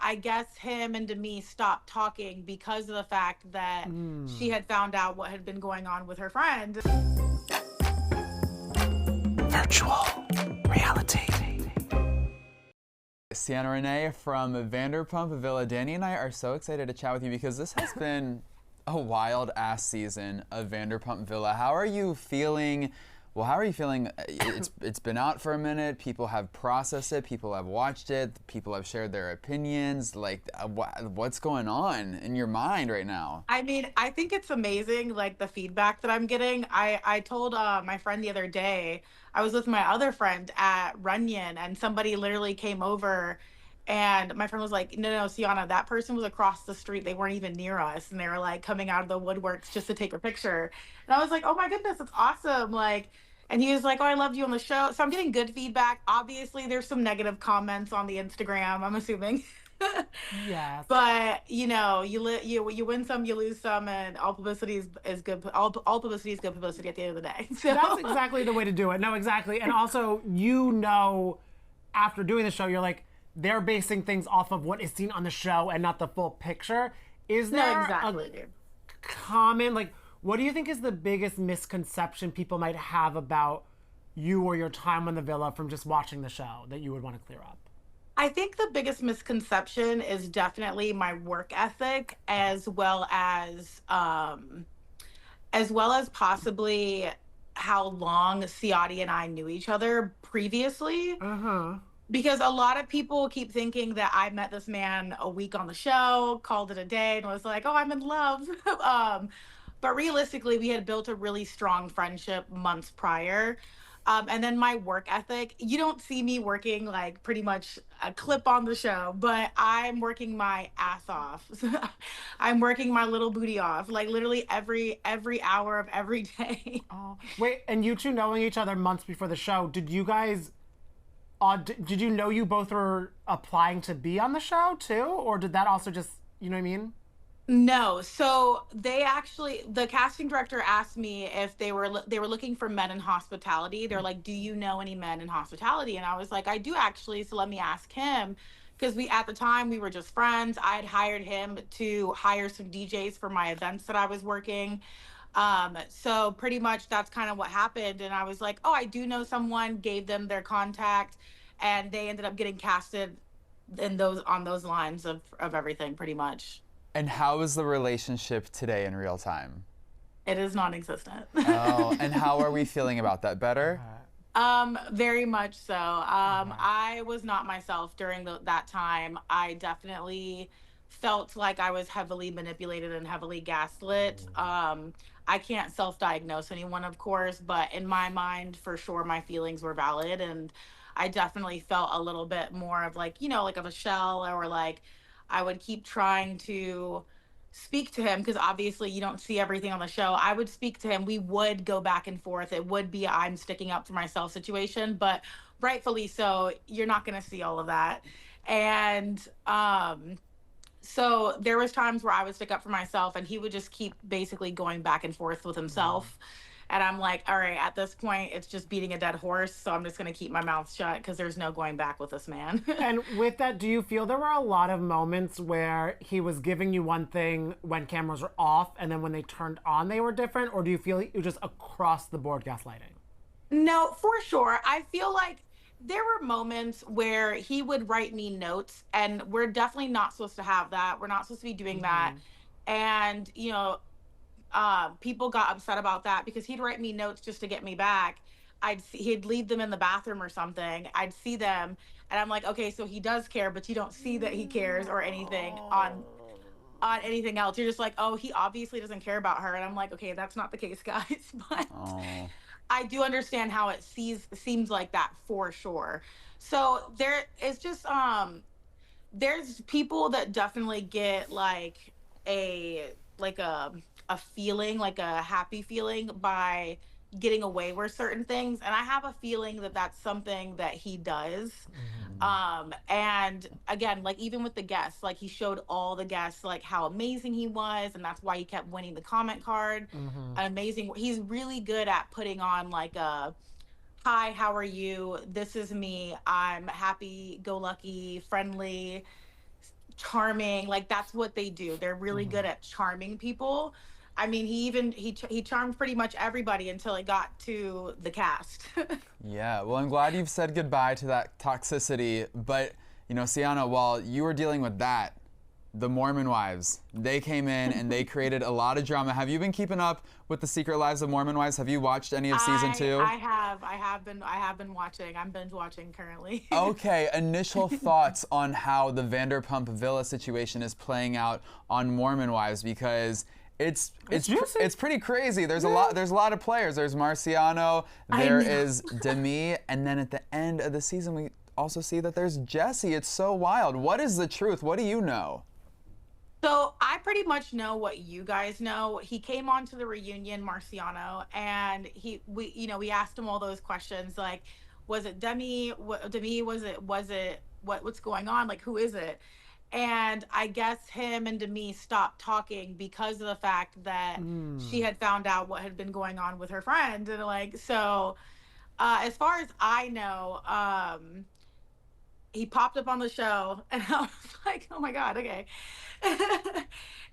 I guess him and Demi stopped talking because of the fact that she had found out what had been going on with her friend. Virtual reality. Sianna Renee from Vanderpump Villa. Danny and I are so excited to chat with you because this has been a wild ass season of Vanderpump Villa. How are you feeling? Well, how are you feeling? It's been out for a minute. People have processed it. People have watched it. People have shared their opinions. Like, what's going on in your mind right now? I mean, I think it's amazing, like the feedback that I'm getting. I told my friend the other day, I was with my other friend at Runyon, and somebody literally came over, and my friend was like, "No, no, Sianna, that person was across the street. They weren't even near us, and they were like coming out of the woodworks just to take a picture." And I was like, "Oh my goodness, it's awesome!" Like, and he was like, "Oh, I loved you on the show." So I'm getting good feedback. Obviously, there's some negative comments on the Instagram, I'm assuming. Yes. But you win some, you lose some, and all publicity is good. All publicity is good publicity at the end of the day. So That's exactly the way to do it. No, exactly. And also, after doing the show, you're like, they're basing things off of what is seen on the show and not the full picture. Is there no, exactly. a common, like, what do you think is the biggest misconception people might have about you or your time on the villa from just watching the show that you would want to clear up? I think the biggest misconception is definitely my work ethic, as well as possibly how long Ciotti and I knew each other previously. Because a lot of people keep thinking that I met this man a week on the show, called it a day, and was like, "Oh, I'm in love." But realistically, we had built a really strong friendship months prior. And then my work ethic, you don't see me working like pretty much a clip on the show, but I'm working my ass off. I'm working my little booty off, like literally every hour of every day. Oh, wait, and you two knowing each other months before the show, did you know you both were applying to be on the show too? Or did that also just, you know what I mean? No, so the casting director asked me if they were looking for men in hospitality. They're like, "Do you know any men in hospitality?" And I was like, "I do actually, so let me ask him." Because at the time we were just friends. I had hired him to hire some DJs for my events that I was working. So pretty much that's kind of what happened. And I was like, "Oh, I do know someone," gave them their contact, and they ended up getting casted on those lines of everything pretty much. And how is the relationship today in real time? It is non-existent. Oh, and how are we feeling about that? Better? Very much so. I was not myself during that time. I definitely felt like I was heavily manipulated and heavily gaslit. I can't self-diagnose anyone, of course, but in my mind, for sure, my feelings were valid, and I definitely felt a little bit more of like, like of a shell, or like I would keep trying to speak to him because obviously you don't see everything on the show. I would speak to him. We would go back and forth. It would be I'm sticking up for myself situation, but rightfully so, you're not going to see all of that. And so there was times where I would stick up for myself and he would just keep basically going back and forth with himself. And I'm like, all right, at this point, it's just beating a dead horse. So I'm just going to keep my mouth shut because there's no going back with this man. And with that, do you feel there were a lot of moments where he was giving you one thing when cameras were off, and then when they turned on, they were different? Or do you feel it was just across the board gaslighting? No, for sure. I feel like there were moments where he would write me notes, and we're definitely not supposed to have that. We're not supposed to be doing that. And, people got upset about that because he'd write me notes just to get me back. He'd leave them in the bathroom or something. I'd see them, and I'm like, okay, so he does care, but you don't see that he cares or anything on anything else. You're just like, oh, he obviously doesn't care about her, and I'm like, okay, that's not the case, guys. But I do understand how it seems like that for sure. So there is just there's people that definitely get like a feeling, like a happy feeling by getting away with certain things, and I have a feeling that that's something that he does. And again, like even with the guests, like he showed all the guests like how amazing he was, and that's why he kept winning the comment card. Amazing. He's really good at putting on like a hi, how are you, this is me, I'm happy go lucky, friendly, charming. Like that's what they do. They're really good at charming people. I mean, he charmed pretty much everybody until it got to the cast. Yeah, well, I'm glad you've said goodbye to that toxicity. But, you know, Sianna, while you were dealing with that, the Mormon Wives, they came in and they created a lot of drama. Have you been keeping up with the Secret Lives of Mormon Wives? Have you watched any of season 2? I have been watching. I'm binge watching currently. Okay, initial thoughts on how the Vanderpump Villa situation is playing out on Mormon Wives, because it's pretty crazy. There's a lot of players. There's Marciano, there is Demi, and then at the end of the season we also see that there's Jesse. It's so wild. What is the truth? What do you know? So I pretty much know what you guys know. He came on to the reunion, Marciano, and we asked him all those questions like, was it Demi? Demi, was it what's going on? Like, who is it? And I guess him and Demi stopped talking because of the fact that she had found out what had been going on with her friend. And like, so as far as I know, he popped up on the show and I was like, oh my God, okay.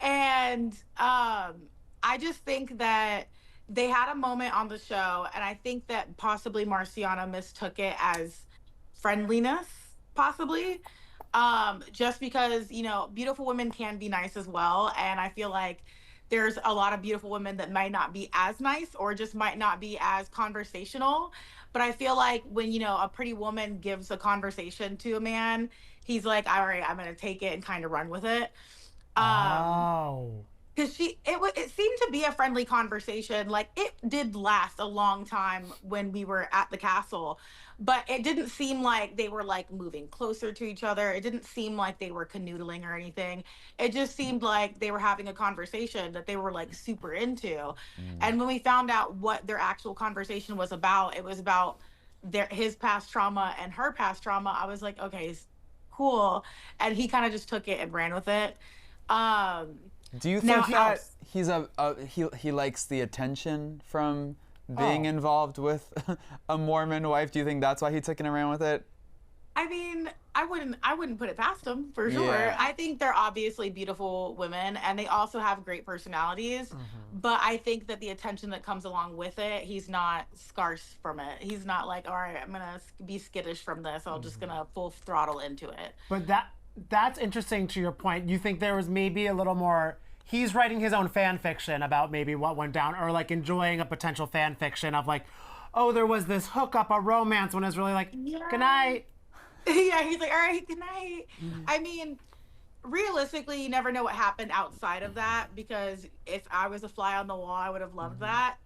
And I just think that they had a moment on the show, and I think that possibly Marciano mistook it as friendliness, possibly. Just because, you know, beautiful women can be nice as well. And I feel like there's a lot of beautiful women that might not be as nice or just might not be as conversational. But I feel like when, you know, a pretty woman gives a conversation to a man, he's like, all right, I'm going to take it and kind of run with it. Because it seemed to be a friendly conversation. Like, it did last a long time when we were at the castle, but it didn't seem like they were like moving closer to each other. It didn't seem like they were canoodling or anything. It just seemed like they were having a conversation that they were like super into. And when we found out what their actual conversation was about, it was about his past trauma and her past trauma. I was like, okay, cool. And he kind of just took it and ran with it. Do you think that he's he likes the attention from being involved with a Mormon wife? Do you think that's why he took it and ran with it? I mean, I wouldn't put it past him for sure. Yeah. I think they're obviously beautiful women and they also have great personalities. But I think that the attention that comes along with it, he's not scarce from it. He's not like, all right, I'm gonna be skittish from this. I'm just gonna full throttle into it. But that's interesting to your point. You think there was maybe a little more, he's writing his own fan fiction about maybe what went down, or like enjoying a potential fan fiction of like, oh, there was this hookup, a romance, when it's really like, good night. Yeah, he's like, all right, good night. I mean, realistically, you never know what happened outside of that, because if I was a fly on the wall, I would have loved that.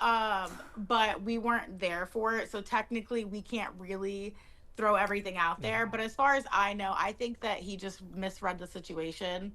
But we weren't there for it, so technically we can't really throw everything out there. But as far as I know, I think that he just misread the situation.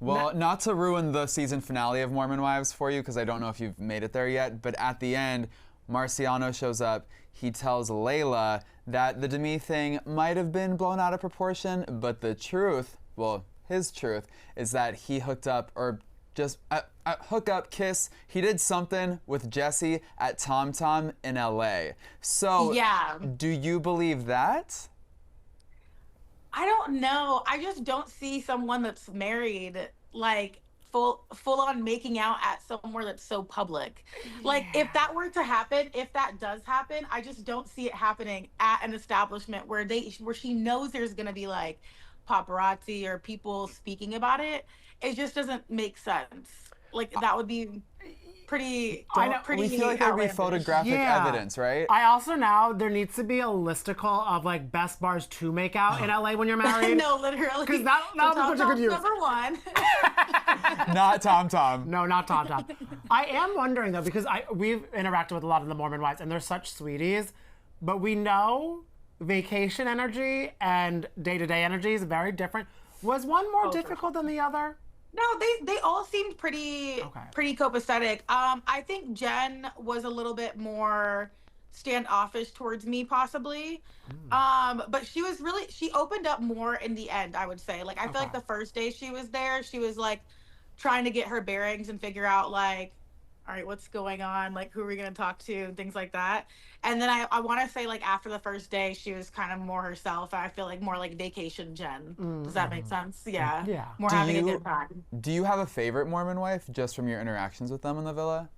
Well, not to ruin the season finale of Mormon Wives for you, because I don't know if you've made it there yet, but at the end, Marciano shows up. He tells Layla that the Demi thing might have been blown out of proportion, but the truth, well, his truth, is that he hooked up, or just hook up, kiss. He did something with Jesse at Tom Tom in LA. So, Yeah. do you believe that? I don't know. I just don't see someone that's married like full on making out at somewhere that's so public. Like, if that were to happen, if that does happen, I just don't see it happening at an establishment where she knows there's gonna be like paparazzi or people speaking about it. It just doesn't make sense. Like, that would be pretty. We feel like there would be photographic evidence, right? I also now, there needs to be a listicle of like best bars to make out in LA when you're married. No, literally. Because that'll be such a good use. Number one. Not Tom Tom. No, not Tom Tom. I am wondering though, because we've interacted with a lot of the Mormon wives and they're such sweeties, but we know vacation energy and day-to-day energy is very different. Was one more difficult than the other? No, they all seemed pretty copacetic. I think Jen was a little bit more standoffish towards me, possibly. But she opened up more in the end, I would say. Like, I feel like the first day she was there, she was like trying to get her bearings and figure out like all right, what's going on? Like, who are we going to talk to? Things like that. And then I want to say, like, after the first day, she was kind of more herself. I feel like more like vacation Jen. Does that make sense? Yeah. Yeah. More Do having a you good time. do you have a favorite Mormon wife just from your interactions with them in the villa?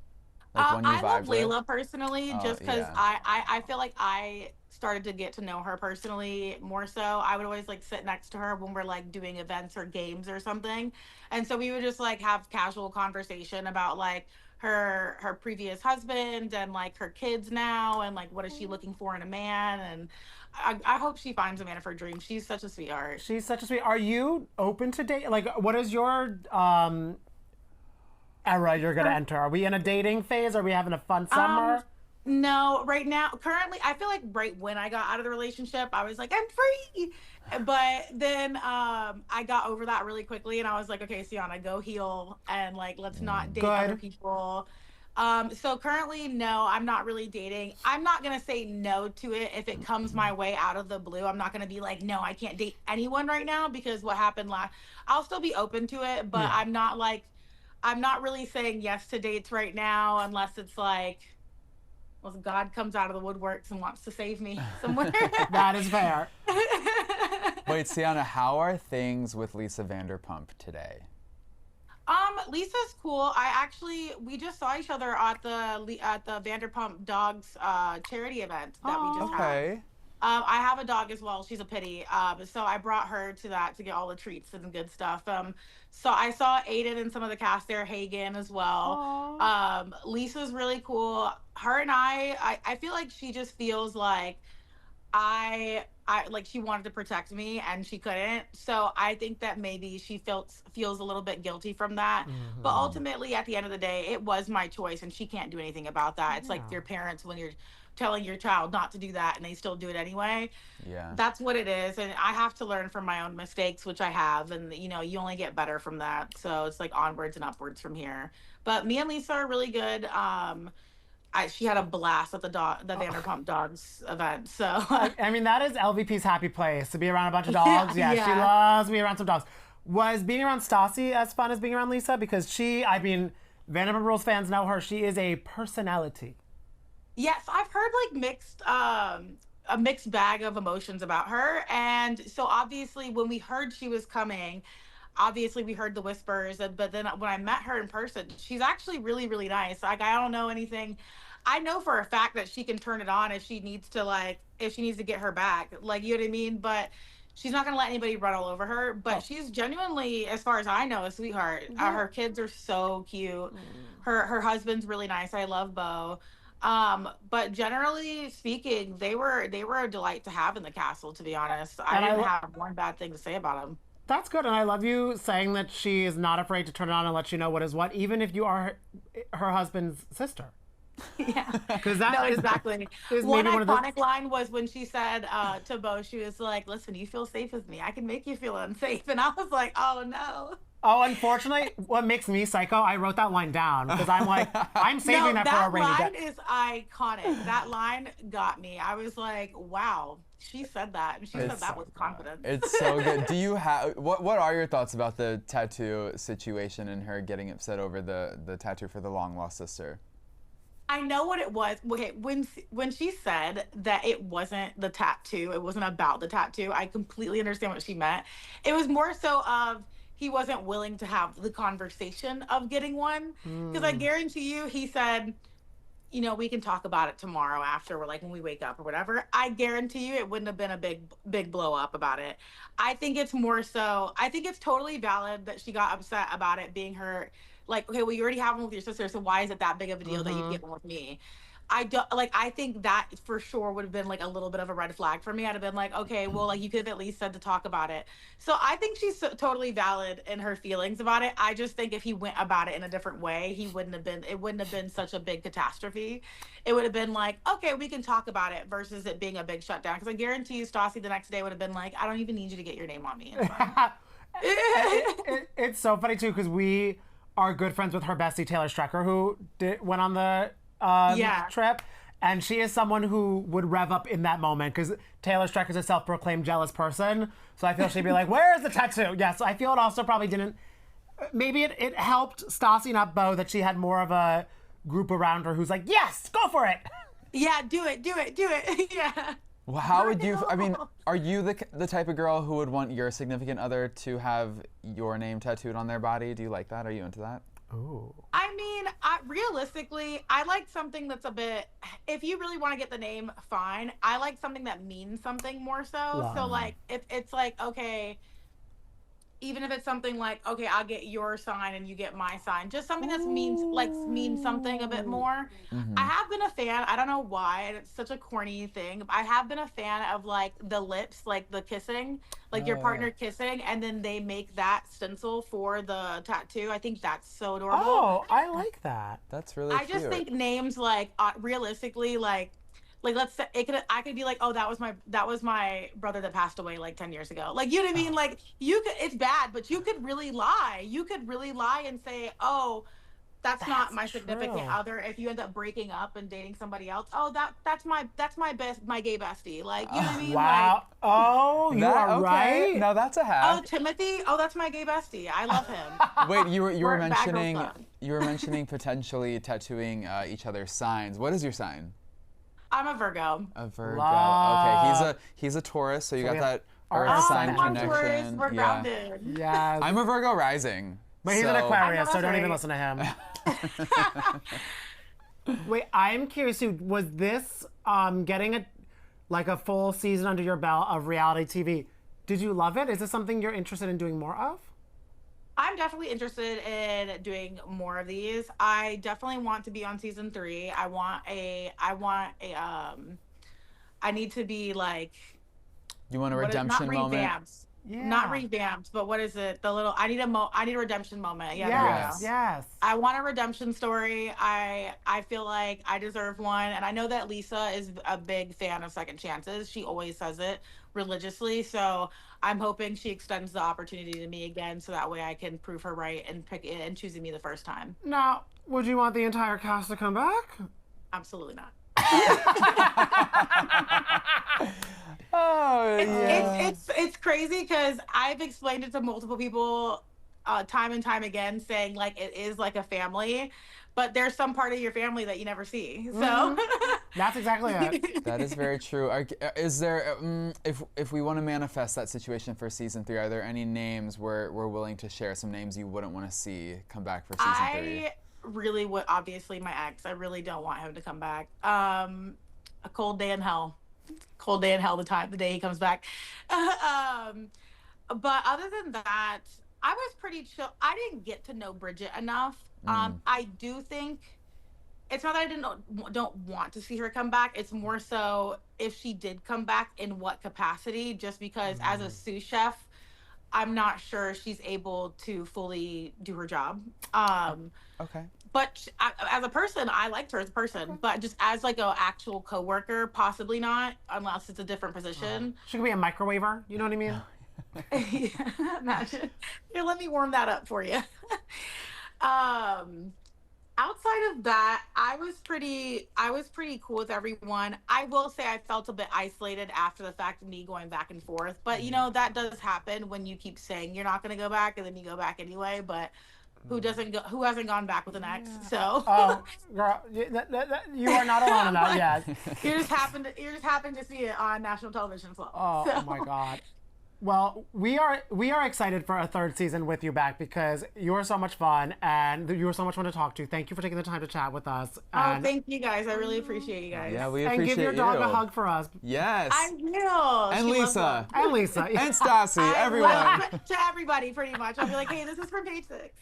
Like one you I love vibed with? Layla personally, Oh just because yeah. I feel like I started to get to know her personally more so. I would always like sit next to her when we're like doing events or games or something. And so we would just like have casual conversation about like her previous husband and like her kids now and like what is she looking for in a man, and I hope she finds a man of her dreams. She's such a sweetheart. She's such a sweet. Are you open to date? Like, what is your era you're gonna enter? Are we in a dating phase? Are we having a fun summer? No, right now, currently, I feel like right when I got out of the relationship, I was like, I'm free. But then I got over that really quickly, and I was like, okay, Sianna, go heal, and like, let's not date other Good. people. So currently, no, I'm not really dating. I'm not gonna say no to it if it comes my way out of the blue. I'm not gonna be like, no, I can't date anyone right now because what happened last. I'll still be open to it, but Yeah. I'm not really saying yes to dates right now unless it's like, well, God comes out of the woodworks and wants to save me somewhere. That is fair. Wait, Sienna, how are things with Lisa Vanderpump today? Lisa's cool. We just saw each other at the Vanderpump Dogs charity event that we just had. Okay. I have a dog as well. She's a pity. So I brought her to that to get all the treats and good stuff. So I saw Aiden and some of the cast there, Hagen as well. Lisa's really cool. Her and I feel like she just feels like I like she wanted to protect me and she couldn't. So I think that maybe she feels a little bit guilty from that. But ultimately at the end of the day, it was my choice and she can't do anything about that. It's like your parents when you're telling your child not to do that and they still do it anyway. Yeah. That's what it is. And I have to learn from my own mistakes, which I have. And you know, you only get better from that. So it's like onwards and upwards from here. But me and Lisa are really good. She had a blast at the Vanderpump Dogs event. So I mean, that is LVP's happy place, to be around a bunch of dogs. Yeah, she loves to be around some dogs. Was being around Stassi as fun as being around Lisa? Because I mean, Vanderpump Rules fans know her. She is a personality. yes, I've heard like a mixed bag of emotions about her. And so obviously when we heard she was coming, obviously we heard the whispers, but then when I met her in person, she's actually really, really nice. Like I don't know anything. I know for a fact that she can turn it on if she needs to, like if she needs to get her back. Like you know what I mean? But she's not gonna let anybody run all over her. But she's genuinely, as far as I know, a sweetheart. Her kids are so cute. Her husband's really nice. I love Bo. But generally speaking, they were a delight to have in the castle, to be honest. I didn't have one bad thing to say about them. That's good, and I love you saying that she is not afraid to turn it on and let you know what is what, even if you are her husband's sister. Yeah, because that no, exactly. is One maybe one of iconic line was when she said to Bo, she was like, "Listen, you feel safe with me. I can make you feel unsafe." And I was like, "Oh no." Oh, unfortunately, what makes me psycho, I wrote that line down because I'm like, I'm saving that for a rainy day. That line is iconic. That line got me. I was like, wow, she said that. And she said that with confidence. It's so good. Do you have what are your thoughts about the tattoo situation and her getting upset over the tattoo for the long lost sister? I know what it was. Okay, when she said that it wasn't the tattoo, it wasn't about the tattoo, I completely understand what she meant. It was more so of he wasn't willing to have the conversation of getting one. Because I guarantee you, he said, you know, we can talk about it tomorrow after we're like when we wake up or whatever. I guarantee you it wouldn't have been a big blow up about it. I think it's more so, I think it's totally valid that she got upset about it being her, like, okay, well, you already have one with your sister, so why is it that big of a deal that you'd get one with me? I think that for sure would have been like a little bit of a red flag for me. I'd have been like, okay, well, like you could have at least said to talk about it. So I think she's totally valid in her feelings about it. I just think if he went about it in a different way, it wouldn't have been such a big catastrophe. It would have been like, okay, we can talk about it versus it being a big shutdown. Because I guarantee you, Stassi the next day would have been like, I don't even need you to get your name on me. It's so funny too because we are good friends with her bestie Taylor Strecker, who went on the trip, and she is someone who would rev up in that moment because Taylor Strecker is a self-proclaimed jealous person. So I feel she'd be like, "Where's the tattoo?" Yes, I feel it also probably didn't. Maybe it helped Stassi, not Bo, that she had more of a group around her who's like, yes, go for it. Yeah, do it. Yeah. Well, how would you? I mean, are you the type of girl who would want your significant other to have your name tattooed on their body? Do you like that? Are you into that? Ooh. I mean, realistically, I like something that's a bit. If you really want to get the name, fine. I like something that means something more so. Love. So like, if it's like, okay, even if it's something like, okay, I'll get your sign and you get my sign, just something that means something a bit more. I have been a fan. I don't know why, and it's such a corny thing. I have been a fan of like the lips, like the kissing, like your partner kissing, and then they make that stencil for the tattoo. I think that's so adorable. Oh, I like that. That's really I cute. just think names like realistically like let's say I could be like, oh, that was my brother that passed away like 10 years ago. Like, you know what I mean? Like, it's bad, but you could really lie. You could really lie and say, oh, that's not my significant true. other. If you end up breaking up and dating somebody else, oh, that's my gay bestie. Like, you know what I mean? Wow. Like, Oh, you are okay. right. No, that's a oh, hack. Timothy, oh, that's my gay bestie. I love him. Wait, you were We're a bad girl mentioning club. potentially tattooing each other's signs. What is your sign? I'm a Virgo. A Virgo. Love. Okay, he's a Taurus, so you we got have that our Earth own sign sign. I'm connection. Taurus. We're Yeah. grounded. Yes. I'm a Virgo rising. But he's an so- Aquarius, I so know, don't even that's listen to him. Wait, I'm curious too. Was this getting a full season under your belt of reality TV? Did you love it? Is this something you're interested in doing more of? I'm definitely interested in doing more of these. I definitely want to be on season 3. I need to be like, You want a not redemption moment? revamped. Yeah. Not revamped, but what is it? I need a redemption moment. Yeah. there we Yes. go. Yes. I want a redemption story. I feel like I deserve one. And I know that Lisa is a big fan of second chances. She always says it religiously. So I'm hoping she extends the opportunity to me again, so that way I can prove her right and pick it and choosing me the first time. Now, would you want the entire cast to come back? Absolutely not. Oh, yeah. It's crazy because I've explained it to multiple people time and time again, saying like it is like a family, but there's some part of your family that you never see. So That's exactly it. That is very true. Is there, if we want to manifest that situation for season 3, are there any names we're willing to share? Some names you wouldn't want to see come back for season 3? I really would. Obviously, my ex. I really don't want him to come back. A cold day in hell. Cold day in hell. The day he comes back. But other than that, I was pretty chill. I didn't get to know Bridget enough. I do think it's not that I don't want to see her come back. It's more so if she did come back, in what capacity, just because as a sous chef, I'm not sure she's able to fully do her job. Okay. But as a person, I liked her as a person. But just as like an actual coworker, possibly not, unless it's a different position. She could be a microwaver. You know what I mean? Imagine. Here, let me warm that up for you. Outside of that, I was pretty cool with everyone. I will say I felt a bit isolated after the fact of me going back and forth. But you know, that does happen when you keep saying you're not going to go back and then you go back anyway. But who hasn't gone back with an ex? So Oh, girl, you are not alone in that. Yes. you just happened to see it on national television as well. Oh So- my God. Well, we are excited for a 3rd season with you back because you're so much fun and you were so much fun to talk to. Thank you for taking the time to chat with us. Oh, thank you guys. I really appreciate you guys. Yeah, we And appreciate give your you. dog a hug for us. Yes. I will. And She loves Lisa. them. And Lisa. And Stassi, I everyone. love to everybody, pretty much. I'll be like, hey, this is from page 6.